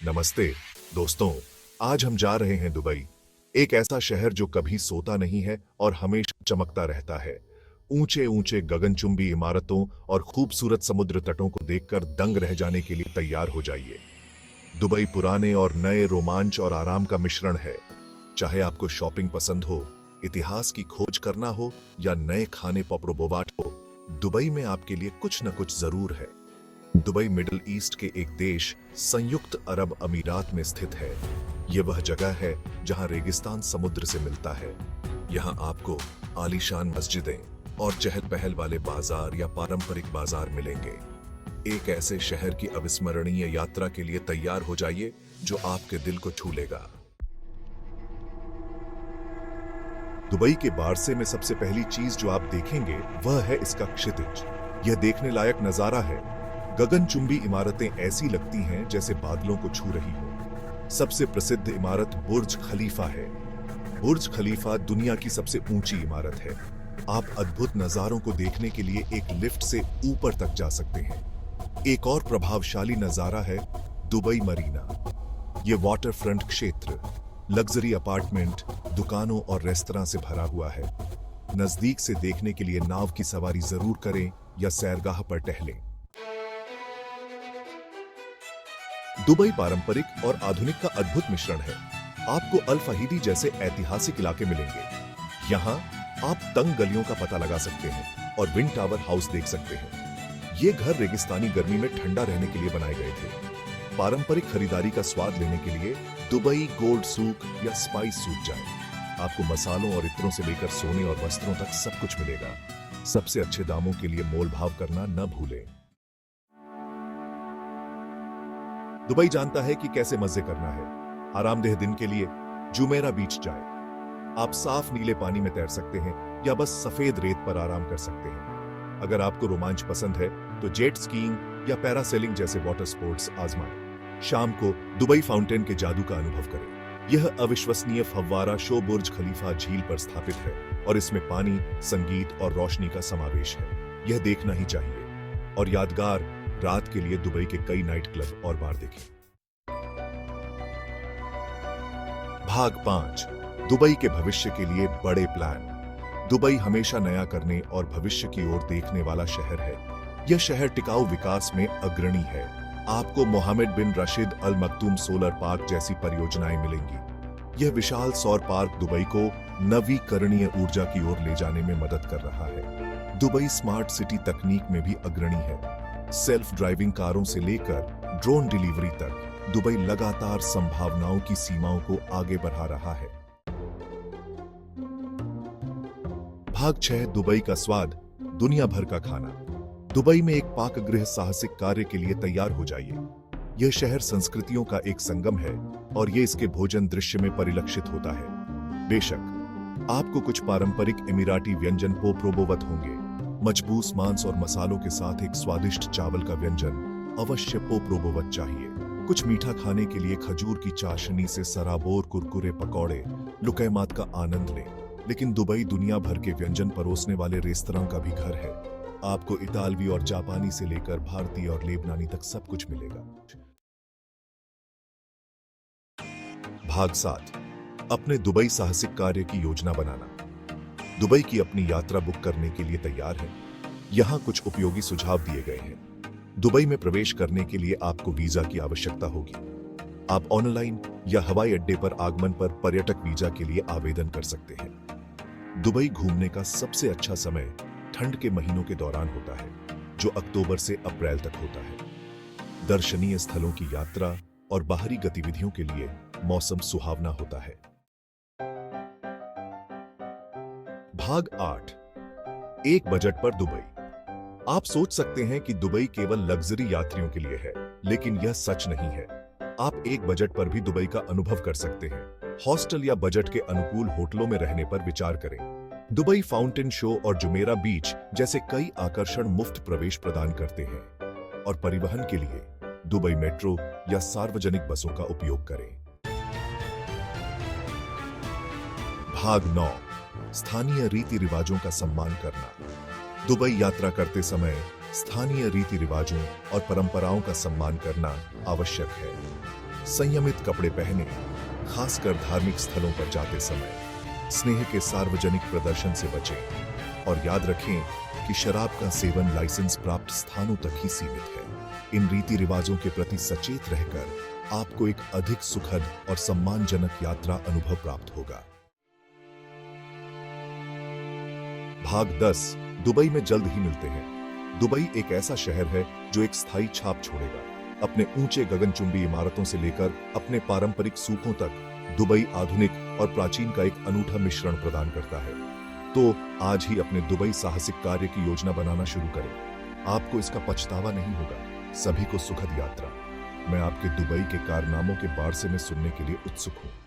नमस्ते दोस्तों, आज हम जा रहे हैं दुबई। एक ऐसा शहर जो कभी सोता नहीं है और हमेशा चमकता रहता है। ऊंचे ऊंचे गगनचुंबी इमारतों और खूबसूरत समुद्र तटों को देखकर दंग रह जाने के लिए तैयार हो जाइए। दुबई पुराने और नए रोमांच और आराम का मिश्रण है। चाहे आपको शॉपिंग पसंद हो, इतिहास की खोज करना हो या नए खाने पॉप्रोबोबाट हो, दुबई में आपके लिए कुछ न कुछ जरूर है। दुबई मिडिल ईस्ट के एक देश संयुक्त अरब अमीरात में स्थित है। ये वह जगह है जहां रेगिस्तान समुद्र से मिलता है। यहाँ आपको आलीशान मस्जिदें और चहल पहल वाले बाजार या पारंपरिक बाजार मिलेंगे। एक ऐसे शहर की अविस्मरणीय यात्रा के लिए तैयार हो जाइए जो आपके दिल को छू लेगा। दुबई के बारसे में सबसे पहली चीज जो आप देखेंगे वह है इसका क्षितिज। यह देखने लायक नजारा है। गगनचुंबी इमारतें ऐसी लगती हैं जैसे बादलों को छू रही हो। सबसे प्रसिद्ध इमारत बुर्ज खलीफा है। बुर्ज खलीफा दुनिया की सबसे ऊंची इमारत है। आप अद्भुत नजारों को देखने के लिए एक लिफ्ट से ऊपर तक जा सकते हैं। एक और प्रभावशाली नजारा है दुबई मरीना। यह वाटरफ्रंट क्षेत्र लग्जरी अपार्टमेंट, दुकानों और रेस्तरां से भरा हुआ है। नजदीक से देखने के लिए नाव की सवारी जरूर करें या सैरगाह पर टहलें। दुबई पारंपरिक और आधुनिक का अद्भुत मिश्रण है। आपको अल फहीदी जैसे ऐतिहासिक इलाके मिलेंगे। यहाँ आप तंग गलियों का पता लगा सकते हैं और विंड टावर हाउस देख सकते हैं। ये घर रेगिस्तानी गर्मी में ठंडा रहने के लिए बनाए गए थे। पारंपरिक खरीदारी का स्वाद लेने के लिए दुबई गोल्ड सूक या स्पाइस सूक जाएं। आपको मसालों और इत्रों से लेकर सोने और वस्त्रों तक सब कुछ मिलेगा। सबसे अच्छे दामों के लिए मोल भाव करना न भूलें। दुबई जानता है कि कैसे मजे करना है। आरामदेह दिन के लिए जुमेरा बीच जाएं। आप साफ नीले पानी में तैर सकते हैं या बस सफेद रेत पर आराम कर सकते हैं। अगर आपको रोमांच पसंद है तो जेट स्कीइंग या पैरासेलिंग जैसे वाटर स्पोर्ट्स आजमाएं। शाम को दुबई फाउंटेन के जादू का अनुभव करें। यह अविश्वसनीय फव्वारा शो बुर्ज खलीफा झील पर स्थापित है और इसमें पानी, संगीत और रोशनी का समावेश है। यह देखना ही चाहिए। और यादगार रात के लिए दुबई के कई नाइट क्लब और बार देखें। भाग 5, दुबई के भविष्य के लिए बड़े प्लान। दुबई हमेशा नया करने और भविष्य की ओर देखने वाला शहर है। यह शहर टिकाऊ विकास में अग्रणी है। आपको मोहम्मद बिन रशीद अल मखदूम सोलर पार्क जैसी परियोजनाएं मिलेंगी। यह विशाल सौर पार्क दुबई को नवीकरणीय ऊर्जा की ओर ले जाने में मदद कर रहा है। दुबई स्मार्ट सिटी तकनीक में भी अग्रणी है। सेल्फ ड्राइविंग कारों से लेकर ड्रोन डिलीवरी तक दुबई लगातार संभावनाओं की सीमाओं को आगे बढ़ा रहा है। भाग 6, दुबई का स्वाद, दुनिया भर का खाना। दुबई में एक पाकगृह साहसिक कार्य के लिए तैयार हो जाइए। यह शहर संस्कृतियों का एक संगम है और ये इसके भोजन दृश्य में परिलक्षित होता है। बेशक आपको कुछ पारंपरिक इमिराटी व्यंजन पोप्रोबोवत होंगे। मजबूस मांस और मसालों के साथ एक स्वादिष्ट चावल का व्यंजन अवश्य पोप्रोबोवत चाहिए। कुछ मीठा खाने के लिए खजूर की चाशनी से सराबोर कुरकुरे पकौड़े, लुकैमात का आनंद लें। लेकिन दुबई दुनिया भर के व्यंजन परोसने वाले रेस्तरां का भी घर है। आपको इतालवी और जापानी से लेकर भारतीय और लेबनानी तक सब कुछ मिलेगा। भाग 7, अपने दुबई साहसिक कार्य की योजना बनाना। दुबई की अपनी यात्रा बुक करने के लिए तैयार है। यहाँ कुछ उपयोगी सुझाव दिए गए हैं। दुबई में प्रवेश करने के लिए आपको वीजा की आवश्यकता होगी। आप ऑनलाइन या हवाई अड्डे पर आगमन पर पर्यटक वीजा के लिए आवेदन कर सकते हैं। दुबई घूमने का सबसे अच्छा समय ठंड के महीनों के दौरान होता है, जो अक्टूबर से अप्रैल तक होता है। दर्शनीय स्थलों की यात्रा और बाहरी गतिविधियों के लिए मौसम सुहावना होता है। भाग 8, एक बजट पर दुबई। आप सोच सकते हैं कि दुबई केवल लग्जरी यात्रियों के लिए है, लेकिन यह सच नहीं है। आप एक बजट पर भी दुबई का अनुभव कर सकते हैं। हॉस्टल या बजट के अनुकूल होटलों में रहने पर विचार करें। दुबई फाउंटेन शो और जुमेरा बीच जैसे कई आकर्षण मुफ्त प्रवेश प्रदान करते हैं। और परिवहन के लिए दुबई मेट्रो या सार्वजनिक बसों का उपयोग करें। भाग 9, स्थानीय रीति रिवाजों का सम्मान करना। दुबई यात्रा करते समय स्थानीय रीति रिवाजों और परंपराओं का सम्मान करना आवश्यक है। संयमित कपड़े पहने, खासकर धार्मिक स्थलों पर जाते समय। स्नेह के सार्वजनिक प्रदर्शन से बचें और याद रखें कि शराब का सेवन लाइसेंस प्राप्त स्थानों तक ही सीमित है। इन रीति रिवाजों के प्रति सचेत रहकर आपको एक अधिक सुखद और सम्मानजनक यात्रा अनुभव प्राप्त होगा। भाग 10 दुबई में जल्द ही मिलते हैं। दुबई एक ऐसा शहर है जो एक स्थायी छाप छोड़ेगा। अपने ऊंचे गगनचुंबी इमारतों से लेकर अपने पारंपरिक सूकों तक दुबई आधुनिक और प्राचीन का एक अनूठा मिश्रण प्रदान करता है। तो आज ही अपने दुबई साहसिक कार्य की योजना बनाना शुरू करें। आपको इसका पछतावा नहीं होगा। सभी को सुखद यात्रा। मैं आपके दुबई के कारनामों के बारे में सुनने के लिए उत्सुक हूं।